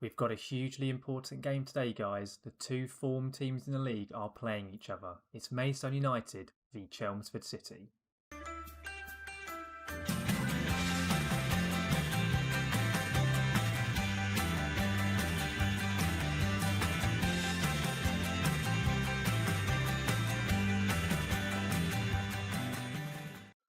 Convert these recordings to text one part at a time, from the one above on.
We've got a hugely important game today, guys. The two form teams in the league are playing each other. It's Maidstone United v Chelmsford City.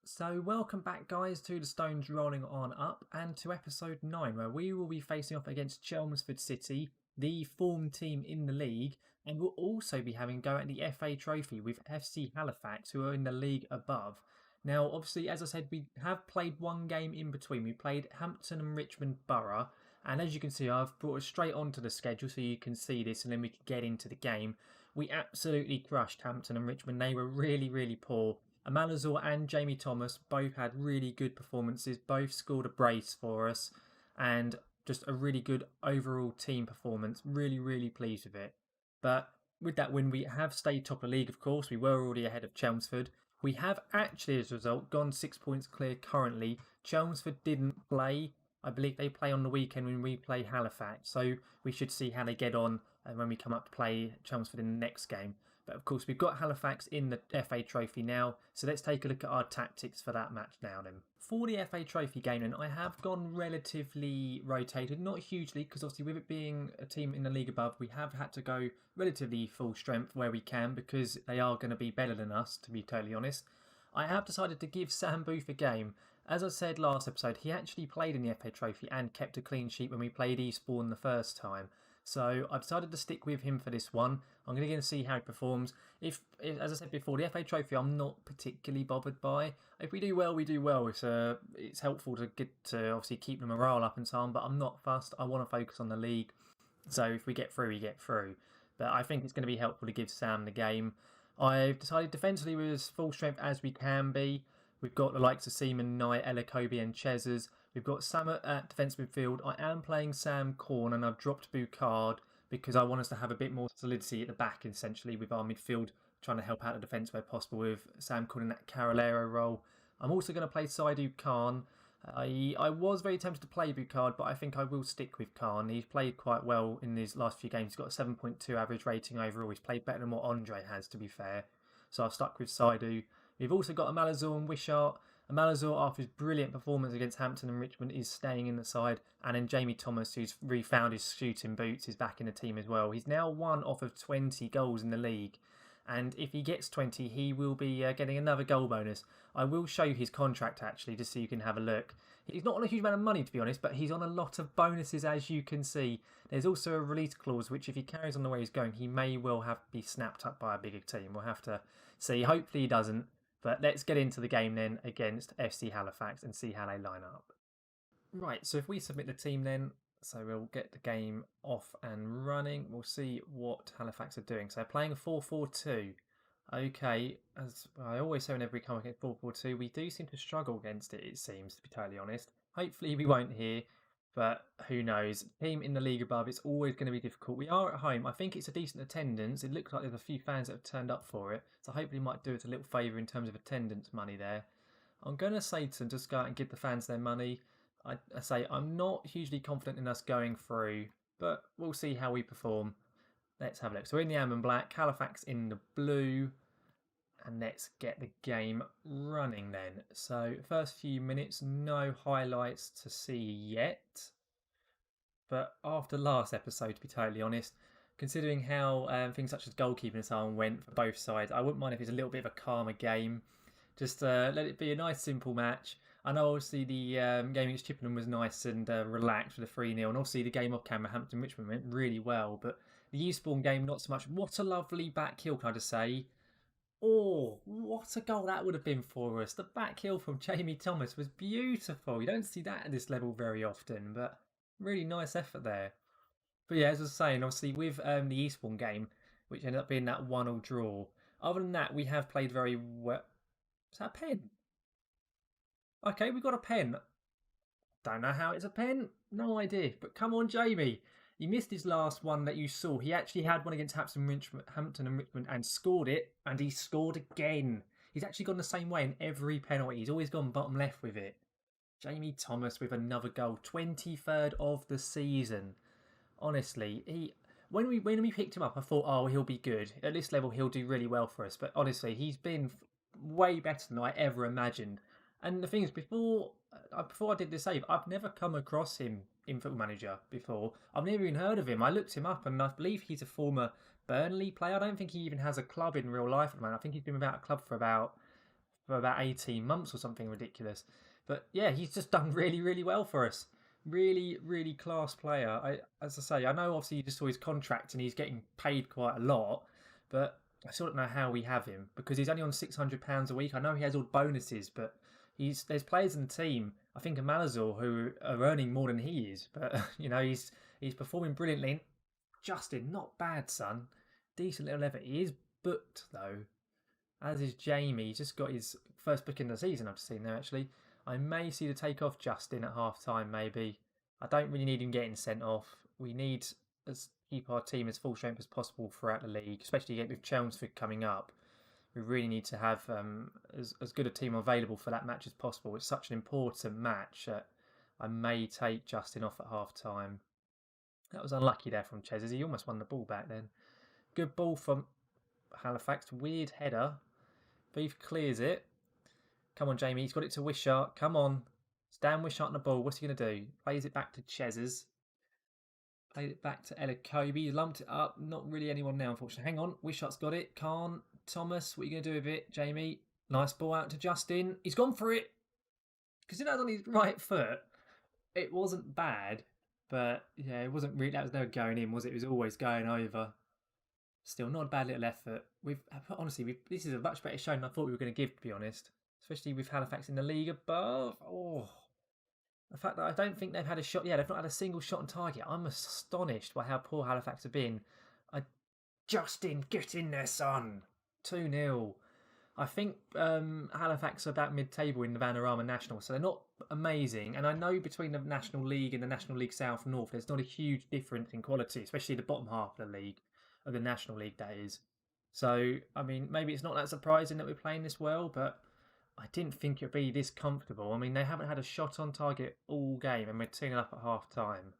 So welcome back, guys, to the Stones Rolling On Up and to episode 9, where we will be facing off against Chelmsford City, the form team in the league, and we'll also be having a go at the FA Trophy with FC Halifax, who are in the league above. Now, obviously, as I said, we have played one game in between. We played Hampton and Richmond Borough, and as you can see, I've brought us straight onto the schedule so you can see this, and then we can get into the game. We absolutely crushed Hampton and Richmond. They were really poor. Amalazor and Jamie Thomas both had really good performances, both scored a brace for us, and just a really good overall team performance. Really pleased with it. But with that win, we have stayed top of the league, of course. We were already ahead of Chelmsford. We have actually, as a result, gone 6 points clear currently. Chelmsford didn't play. I believe they play on the weekend when we play Halifax. So we should see how they get on when we come up to play Chelmsford in the next game. But of course, we've got Halifax in the FA Trophy now, so let's take a look at our tactics for that match now then. For the FA Trophy game then, I have gone relatively rotated, not hugely, because obviously with it being a team in the league above, we have had to go relatively full strength where we can, because they are going to be better than us, to be totally honest. I have decided to give Sam Booth a game. As I said last episode, he actually played in the FA Trophy and kept a clean sheet when we played Eastbourne the first time. So I've decided to stick with him for this one. I'm going to see how he performs. If as I said before, the FA Trophy I'm not particularly bothered by. If we do well, we do well. It's helpful to get to obviously keep the morale up and so on. But I'm not fussed. I want to focus on the league. So if we get through, we get through. But I think it's going to be helpful to give Sam the game. I've decided defensively we're as full strength as we can be. We've got the likes of Seaman, Knight, Elakobi and Chezers. We've got Sam at defence midfield. I am playing Sam Corn and I've dropped Boucard because I want us to have a bit more solidity at the back, essentially, with our midfield, trying to help out the defence where possible with Sam Corn in that Carolero role. I'm also going to play Saidu Khan. I was very tempted to play Boucard, but I think I will stick with Khan. He's played quite well in his last few games. He's got a 7.2 average rating overall. He's played better than what Andre has, to be fair. So I've stuck with Saidu. We've also got Amalazor and Wishart. Amalazor, after his brilliant performance against Hampton and Richmond, is staying in the side. And then Jamie Thomas, who's refound his shooting boots, is back in the team as well. He's now 1 off of 20 goals in the league. And if he gets 20, he will be getting another goal bonus. I will show you his contract, actually, just so you can have a look. He's not on a huge amount of money, to be honest, but he's on a lot of bonuses, as you can see. There's also a release clause, which if he carries on the way he's going, he may well have to be snapped up by a bigger team. We'll have to see. Hopefully he doesn't. But let's get into the game then against FC Halifax and see how they line up. Right, so if we submit the team then, so we'll get the game off and running. We'll see what Halifax are doing. So they're playing a 4-4-2. Okay, as I always say whenever we come against 4-4-2, we do seem to struggle against it seems, to be totally honest. Hopefully we won't here, but who knows. Team in the league above, it's always going to be difficult. We are at home. I think it's a decent attendance. It looks like there's a few fans that have turned up for it, so hopefully it might do us a little favour in terms of attendance money there. I'm going to say to just go out and give the fans their money. I say I'm not hugely confident in us going through, but we'll see how we perform. Let's have a look. So we're in the amber and black, Halifax in the blue. And let's get the game running then. So first few minutes, no highlights to see yet. But after last episode, to be totally honest, considering how things such as goalkeeping and so on went for both sides, I wouldn't mind if it's a little bit of a calmer game. Just let it be a nice simple match. I know obviously the game against Chippenham was nice and relaxed with a 3-0. And obviously the game off camera, Hampton Richmond, went really well. But the Eastbourne game, not so much. What a lovely back heel, can I just say. Oh, what a goal that would have been for us. The back heel from Jamie Thomas was beautiful. You don't see that at this level very often, but really nice effort there. But yeah, as I was saying, obviously with the Eastbourne game, which ended up being that 1-1 draw, other than that, we have played very well. Is that a pen? Okay, we've got a pen. Don't know how it's a pen. No idea. But come on, Jamie. He missed his last one that you saw. He actually had one against Hampton and Richmond and scored it, and he scored again. He's actually gone the same way in every penalty. He's always gone bottom left with it. Jamie Thomas with another goal. 23rd of the season. Honestly, when we picked him up, I thought, oh, he'll be good at this level. He'll do really well for us. But honestly, he's been way better than I ever imagined. And the thing is, before I did the save, I've never come across him in Football Manager before. I've never even heard of him. I looked him up, and I believe he's a former Burnley player. I don't think he even has a club in real life at the moment. I think he's been without a club for about 18 months or something ridiculous. But yeah, he's just done really, really well for us. Really, really class player. As I say, I know obviously you just saw his contract and he's getting paid quite a lot, but I still don't know how we have him because he's only on £600 a week. I know he has all bonuses, but there's players in the team. I think of Malazor who are earning more than he is, but he's performing brilliantly. Justin, not bad, son. Decent little effort. He is booked though, as is Jamie. He's just got his first book in the season. I've seen there actually. I may see the take off Justin at half time, maybe. I don't really need him getting sent off. We need to keep our team as full strength as possible throughout the league, especially with Chelmsford coming up. We really need to have as good a team available for that match as possible. It's such an important match that I may take Justin off at half time. That was unlucky there from Ches. He almost won the ball back then. Good ball from Halifax. Weird header. Beef clears it. Come on, Jamie. He's got it to Wishart. Come on. It's Dan Wishart on the ball. What's he going to do? Plays it back to Chez's. Played it back to Ella Kobe. He's lumped it up. Not really anyone now, unfortunately. Hang on. Wishart's got it. Khan. Thomas. What are you going to do with it, Jamie? Nice ball out to Justin. He's gone for it. Because that was on his right foot. It wasn't bad. But, yeah, it wasn't really... That was never going in, was it? It was always going over. Still, not a bad little effort. This is a much better show than I thought we were going to give, to be honest. Especially with Halifax in the league above. Oh, the fact that I don't think they've had a shot. Yeah, they've not had a single shot on target. I'm astonished by how poor Halifax have been. Justin, get in there, son. 2-0. I think Halifax are about mid-table in the Vanarama National, so they're not amazing. And I know between the National League and the National League South and North, there's not a huge difference in quality, especially the bottom half of the league, of the National League, that is. So, I mean, maybe it's not that surprising that we're playing this well, but I didn't think it'd be this comfortable. I mean, they haven't had a shot on target all game, and we're 2-0 up at half time.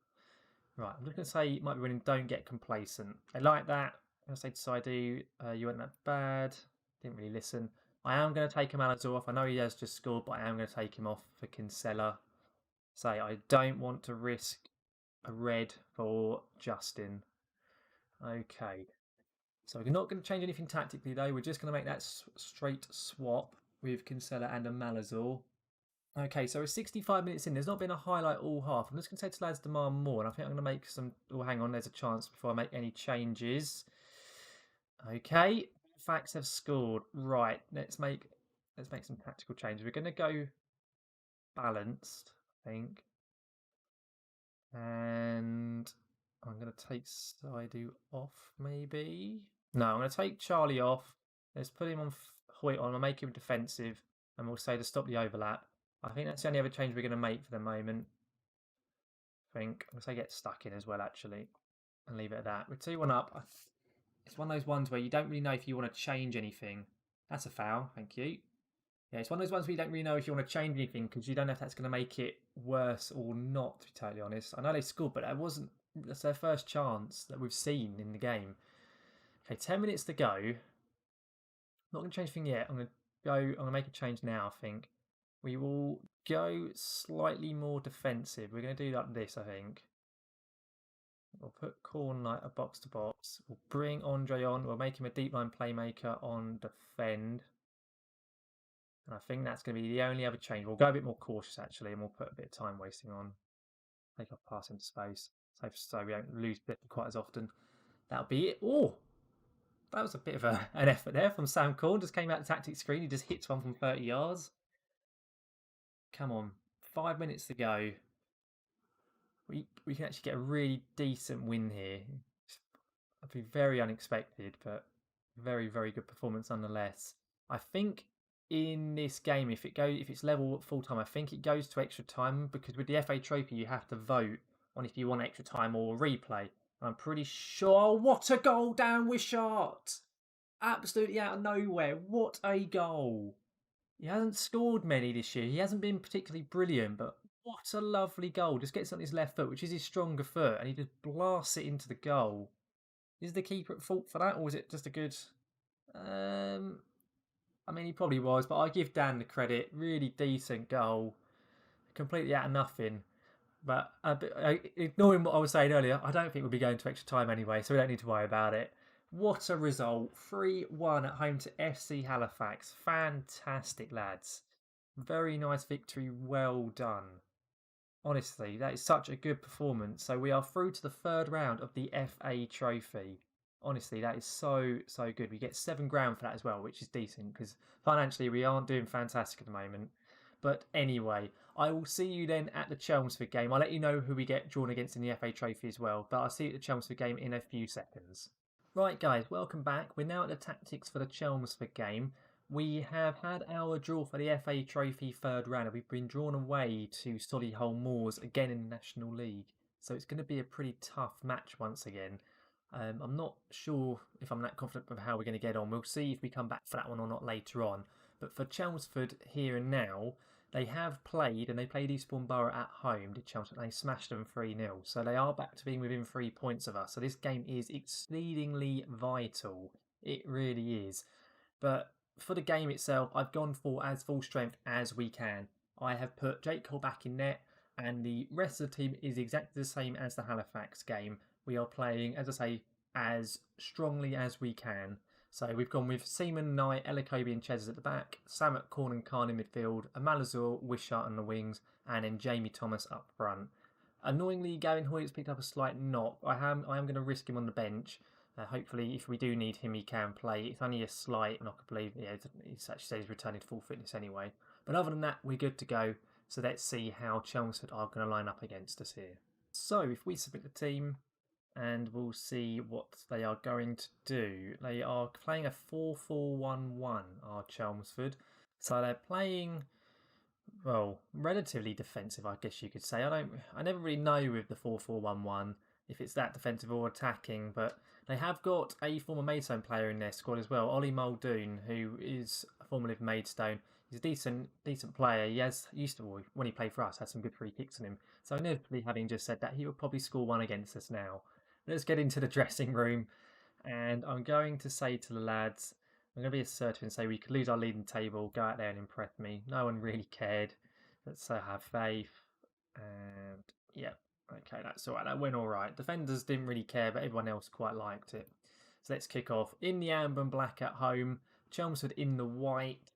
Right, I'm just going to say it might be winning. Don't get complacent. I like that. I'm going to say to Saidu, you weren't that bad. Didn't really listen. I am going to take Malazor off. I know he has just scored, but I am going to take him off for Kinsella. Say, I don't want to risk a red for Justin. Okay. So we're not going to change anything tactically, though. We're just going to make that straight swap with Kinsella and a Malazor. Okay, so we're 65 minutes in. There's not been a highlight all half. I'm just going to say to lads demand more, and I think I'm going to make some... Oh, hang on, there's a chance before I make any changes. Okay, Facts have scored. Right, let's make some tactical changes. We're going to go balanced, I think. And I'm going to take Saidu off, maybe. No, I'm going to take Charlie off. Let's put him on Hoyt on. I'll make him defensive. And we'll say to stop the overlap. I think that's the only other change we're going to make for the moment. I think. I'll say get stuck in as well, actually. And leave it at that. We're 2-1 up. It's one of those ones where you don't really know if you want to change anything. That's a foul. Thank you. Yeah, it's one of those ones where you don't really know if you want to change anything because you don't know if that's going to make it worse or not, to be totally honest. I know they scored, but that's their first chance that we've seen in the game. Okay, 10 minutes to go. Not going to change anything yet. I'm going to make a change now, I think. We will go slightly more defensive. We're going to do like this, I think. We'll put Corn like a box to box. We'll bring Andre on. We'll make him a deep line playmaker on defend. And I think that's going to be the only other change. We'll go a bit more cautious, actually, and we'll put a bit of time wasting on. Take off pass into space. So we don't lose quite as often. That'll be it. Oh! That was a bit of an effort there from Sam Corn. Just came out the tactics screen. He just hits one from 30 yards. Come on. 5 minutes to go. We can actually get a really decent win here. It'd be very unexpected, but very, very good performance nonetheless. I think in this game, if it's level at full time, I think it goes to extra time because with the FA Trophy, you have to vote on if you want extra time or replay. I'm pretty sure. What a goal down Wishart! Absolutely out of nowhere. What a goal! He hasn't scored many this year. He hasn't been particularly brilliant, but What a lovely goal. Just gets on his left foot, which is his stronger foot, and he just blasts it into the goal. Is the keeper at fault for that, or was it just a good... Um, I mean, he probably was, but I give Dan the credit. Really decent goal. Completely out of nothing. But ignoring what I was saying earlier, I don't think we'll be going to extra time anyway, so we don't need to worry about it. What a result. 3-1 at home to FC Halifax. Fantastic, lads. Very nice victory. Well done. Honestly, that is such a good performance. So we are through to the third round of the FA Trophy. Honestly, that is so good. We get £7 for that as well, which is decent because financially we aren't doing fantastic at the moment. But anyway, I will see you then at the Chelmsford game. I'll let you know who we get drawn against in the FA Trophy as well. But I'll see you at the Chelmsford game in a few seconds. Right, guys, welcome back. We're now at the tactics for the Chelmsford game. We have had our draw for the FA Trophy third round, and we've been drawn away to Solihull Moors again in the National League. So it's going to be a pretty tough match once again. I'm not sure if I'm that confident of how we're going to get on. We'll see if we come back for that one or not later on. But for Chelmsford here and now, they have played, and they played Eastbourne Borough at home, did Chelmsford. They smashed them 3-0. So they are back to being within 3 points of us. So this game is exceedingly vital. It really is. But for the game itself, I've gone for as full strength as we can. I have put Jake Cole back in net, and the rest of the team is exactly the same as the Halifax game. We are playing, as I say, as strongly as we can. So we've gone with Seaman, Knight, Elikobi and Ches at the back, Sam at Corn and Khan in midfield, Amalazor, Wishart on the wings, and then Jamie Thomas up front. Annoyingly, Gavin Hoyt's picked up a slight knock. I am going to risk him on the bench. Hopefully, if we do need him, he can play. It's only a slight knock, I believe. Yeah, he actually says he's returning to full fitness anyway. But other than that, we're good to go. So let's see how Chelmsford are going to line up against us here. So if we submit the team, and we'll see what they are going to do. They are playing a 4-4-1-1, are Chelmsford. So they're playing, well, relatively defensive, I guess you could say. I never really know with the 4-4-1-1 if it's that defensive or attacking, but they have got a former Maidstone player in their squad as well, Ollie Muldoon, who is formerly of Maidstone. He's a decent player. He used to, when he played for us, had some good free kicks on him. So inevitably, having just said that, he will probably score one against us now. Let's get into the dressing room, and I'm going to say to the lads, I'm going to be assertive and say we could lose our leading table, go out there and impress me. No one really cared. Let's have faith. And yeah, okay, that's all right. That went all right. Defenders didn't really care, but everyone else quite liked it. So let's kick off. In the amber and black at home, Chelmsford in the white.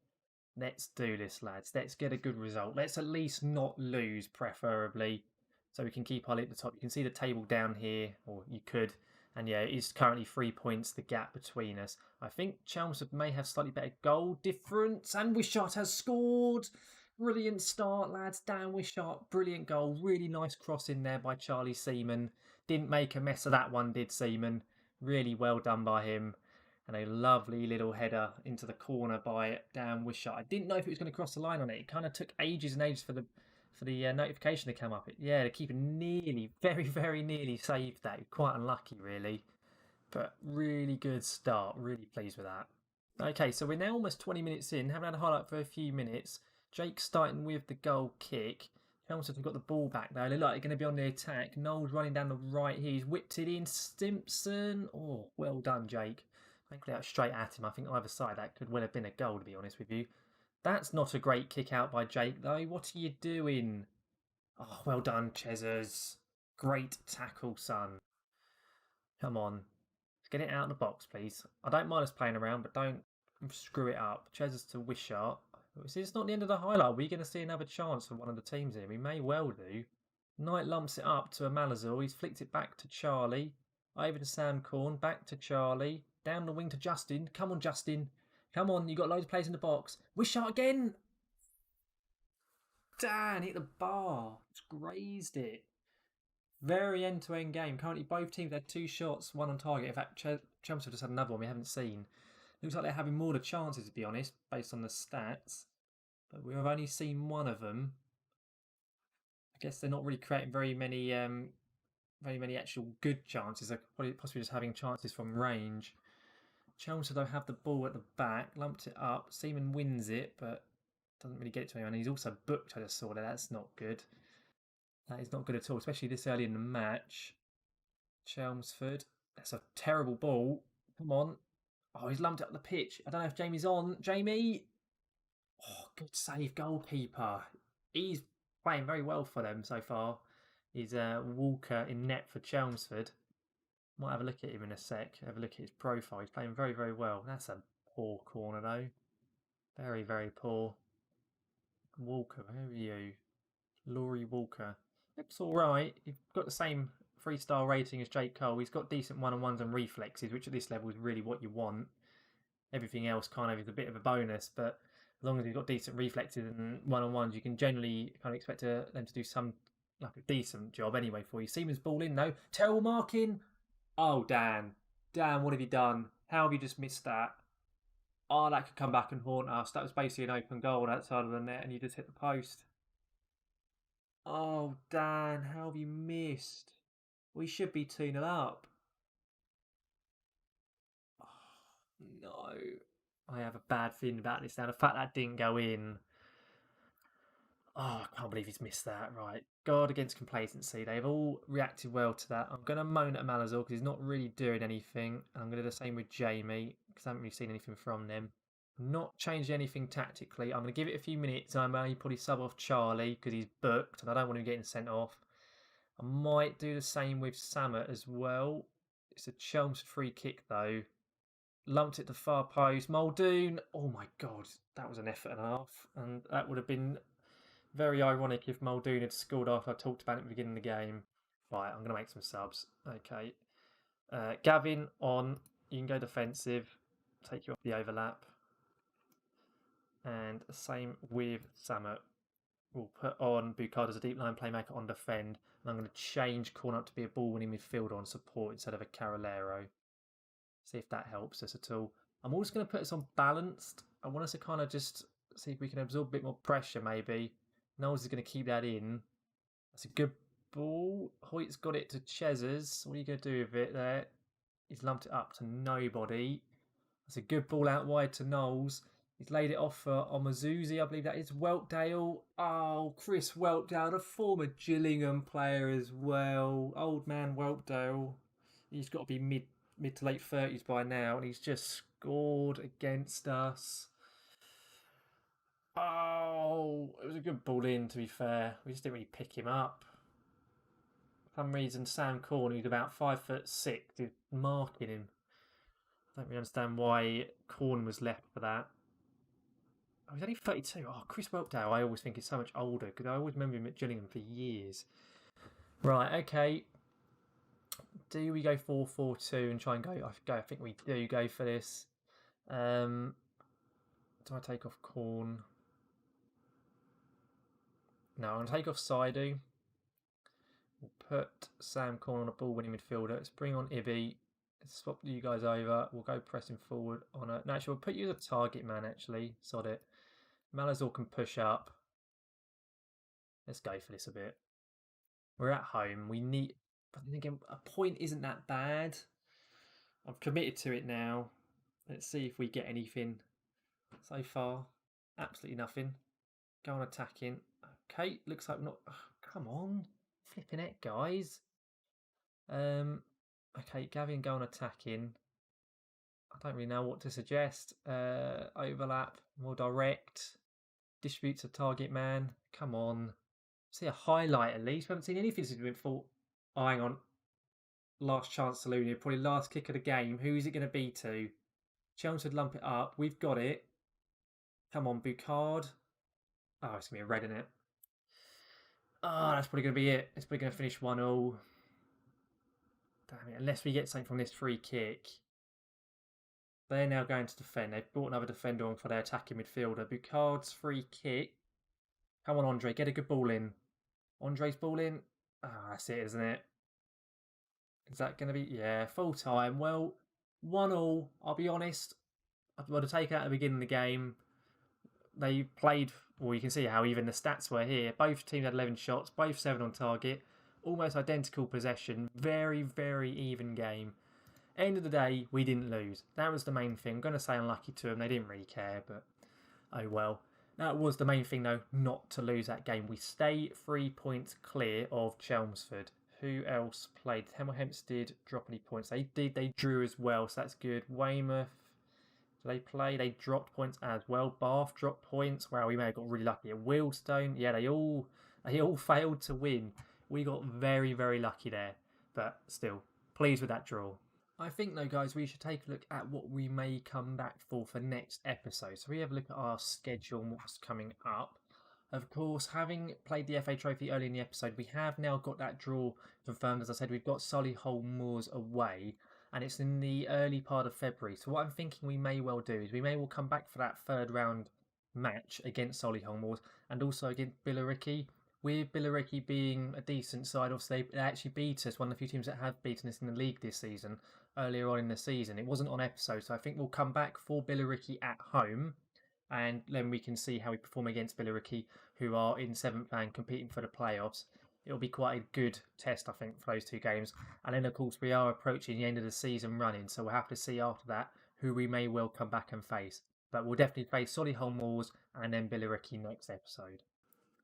Let's do this, lads. Let's get a good result. Let's at least not lose, preferably, so we can keep our lead at the top. You can see the table down here, or you could. And yeah, it is currently 3 points, the gap between us. I think Chelmsford may have slightly better goal difference. And Wishart has scored. Brilliant start, lads. Dan Wishart, brilliant goal. Really nice cross in there by Charlie Seaman. Didn't make a mess of that one, did Seaman. Really well done by him. And a lovely little header into the corner by Dan Wishart. I didn't know if it was going to cross the line on it. It kind of took ages and ages for the notification to come up. The keeper nearly, very nearly saved that. Quite unlucky, really. But really good start. Really pleased with that. Okay, so we're now almost 20 minutes in. Haven't had a highlight for a few minutes. Jake starting with the goal kick. Chelmsford have got the ball back though. They look like they're going to be on the attack. Knowles running down the right here. He's whipped it in. Stimpson. Oh, well done, Jake. Thankfully, that was straight at him. I think either side, that could well have been a goal, to be honest with you. That's not a great kick out by Jake, though. What are you doing? Oh, well done, Chesers. Great tackle, son. Come on. Let's get it out of the box, please. I don't mind us playing around, but don't screw it up. Chesers to Wishart. It's not the end of the highlight. We're going to see another chance for one of the teams here. We may well do. Knight lumps it up to a Malazor. He's flicked it back to Charlie. Over to Sam Corn. Back to Charlie. Down the wing to Justin. Come on, Justin. Come on, you've got loads of players in the box. Wishart again. Dan hit the bar. Just grazed it. Very end-to-end game. Currently, both teams had 2 shots, 1 on target. In fact, Chelmsford just had another one we haven't seen. Looks like they're having more of the chances, to be honest, based on the stats. But we have only seen one of them. I guess they're not really creating very many actual good chances. They're probably possibly just having chances from range. Chelmsford though have the ball at the back, lumped it up. Seaman wins it, but doesn't really get it to anyone. He's also booked. I just saw that. That's not good. That is not good at all, especially this early in the match. Chelmsford. That's a terrible ball. Come on. Oh, he's lumped up the pitch. I don't know if Jamie's on. Jamie. Oh, good save, goalkeeper. He's playing very well for them so far. He's Walker in net for Chelmsford. Might have a look at him in a sec. Have a look at his profile. He's playing very, very well. That's a poor corner though. Very, very poor. Walker, where are you? Laurie Walker. Looks all right. He's got the same 3-star rating as Jake Cole. He's got decent one-on-ones and reflexes, which at this level is really what you want. Everything else kind of is a bit of a bonus, but as long as he's got decent reflexes and one-on-ones, you can generally kind of expect them to do some like a decent job anyway for you. Seaman's ball in though. Terrible marking. Oh, Dan. Dan, what have you done? How have you just missed that? Oh, that could come back and haunt us. That was basically an open goal outside of the net and you just hit the post. Oh, Dan, how have you missed? We should be 2-0 up. Oh, no. I have a bad feeling about this now. The fact that didn't go in. Oh, I can't believe he's missed that. Right. Guard against complacency. They've all reacted well to that. I'm going to moan at Malazor because he's not really doing anything. And I'm going to do the same with Jamie because I haven't really seen anything from them. I'm not changing anything tactically. I'm going to give it a few minutes. I may probably sub off Charlie because he's booked and I don't want him getting sent off. I might do the same with Samet as well. It's a Chelmsford free kick though. Lumped it to far post. Muldoon. Oh my God. That was an effort and a half. And that would have been very ironic if Muldoon had scored after I talked about it at the beginning of the game. Right, I'm going to make some subs. Okay. Gavin on. You can go defensive. Take you off the overlap. And same with Samet. We'll put on Bukard as a deep line playmaker on defend. And I'm going to change Corn up to be a ball-winning midfielder on support instead of a Carolero. See if that helps us at all. I'm also going to put us on balanced. I want us to kind of just see if we can absorb a bit more pressure maybe. Knowles is going to keep that in. That's a good ball. Hoyt's got it to Chezers. What are you going to do with it there? He's lumped it up to nobody. That's a good ball out wide to Knowles. He's laid it off for Omazuzi. I believe that is Weltdale. Oh, Chris Weltdale, a former Gillingham player as well. Old man Weltdale. He's got to be mid to late 30s by now, and he's just scored against us. Oh, it was a good ball in, to be fair. We just didn't really pick him up. For some reason, Sam Corn, who's about 5'6", is marking him. I don't really understand why Corn was left for that. Oh, he's only 32. Oh, Chris Weltdale, I always think he's so much older because I always remember him at Gillingham for years. Right, okay. Do we go 4-4-2 and try and go? I think we do go for this. Do I take off Corn? No, I'm going to take off Saidu. We'll put Sam Corn on a ball-winning midfielder. Let's bring on Ibby. Let's swap you guys over. We'll go pressing forward on a... No, actually, we'll put you as a target man, actually. Sod it. Malazor can push up. Let's go for this a bit. We're at home. We need... But then again, a point isn't that bad. I've committed to it now. Let's see if we get anything. So far, absolutely nothing. Go on attacking. Okay, looks like we're not... Oh, come on. Flipping it, guys. Okay, Gavin, go on attacking. I don't really know what to suggest. Overlap, more direct. Distribute to target man. Come on. See a highlight at least. We haven't seen anything since we've been fought. Oh, hang on. Last chance to Looney. Probably last kick of the game. Who is it going to be to? Chelmsford lump it up. We've got it. Come on, Bukard. Oh, it's going to be a red in it. Oh, that's probably going to be it. It's probably going to finish 1-0. Damn it. Unless we get something from this free kick. They're now going to defend. They've brought another defender on for their attacking midfielder. Bukard's free kick. Come on, Andre. Get a good ball in. Andre's ball in. Ah, oh, that's it, isn't it? Is that going to be... Yeah, full time. Well, 1-1. I'll be honest. I would have taken out at the beginning of the game. They played... Well, you can see how even the stats were here. Both teams had 11 shots. Both 7 on target. Almost identical possession. Very, very even game. End of the day, we didn't lose. That was the main thing. I'm going to say unlucky to them. They didn't really care, but oh well. That was the main thing, though, not to lose that game. We stay 3 points clear of Chelmsford. Who else played? Hemel Hempstead drop any points? They did. They drew as well, so that's good. Weymouth, did they play? They dropped points as well. Bath dropped points. Wow, we may have got really lucky. At Wealdstone, yeah, they all failed to win. We got very, very lucky there, but still pleased with that draw. I think, though, guys, we should take a look at what we may come back for next episode. So we have a look at our schedule and what's coming up. Of course, having played the FA Trophy early in the episode, we have now got that draw confirmed. As I said, we've got Solihull Moors away, and it's in the early part of February. So what I'm thinking we may well do is we may well come back for that third round match against Solihull Moors and also against Billericay. With Billericay being a decent side, obviously they actually beat us, one of the few teams that have beaten us in the league this season, earlier on in the season. It wasn't on episode, so I think we'll come back for Billericay at home, and then we can see how we perform against Billericay, who are in 7th and competing for the playoffs. It'll be quite a good test, I think, for those two games. And then, of course, we are approaching the end of the season running, so we'll have to see after that who we may well come back and face. But we'll definitely face Solihull Moors and then Billericay next episode.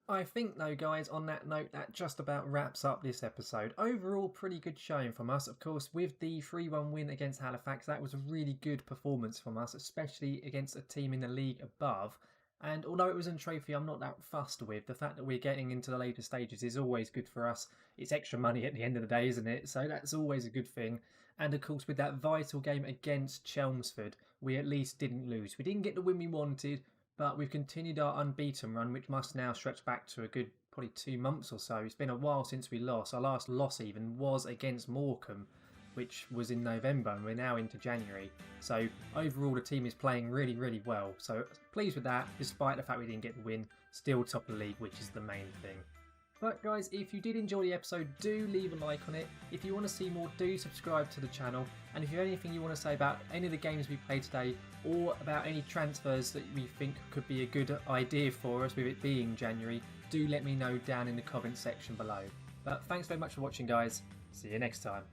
I think, though, guys, on that note, that just about wraps up this episode. Overall, pretty good showing from us. Of course, with the 3-1 win against Halifax, that was a really good performance from us, especially against a team in the league above. And although it was a trophy I'm not that fussed with, the fact that we're getting into the later stages is always good for us. It's extra money at the end of the day, isn't it? So that's always a good thing. And of course, with that vital game against Chelmsford, we at least didn't lose. We didn't get the win we wanted, but we've continued our unbeaten run, which must now stretch back to a good probably 2 months or so. It's been a while since we lost. Our last loss even was against Morecambe, which was in November, and we're now into January. So overall, the team is playing really, really well. So pleased with that, despite the fact we didn't get the win. Still top of the league, which is the main thing. But guys, if you did enjoy the episode, do leave a like on it. If you want to see more, do subscribe to the channel. And if you have anything you want to say about any of the games we played today, or about any transfers that we think could be a good idea for us with it being January, do let me know down in the comments section below. But thanks very much for watching, guys. See you next time.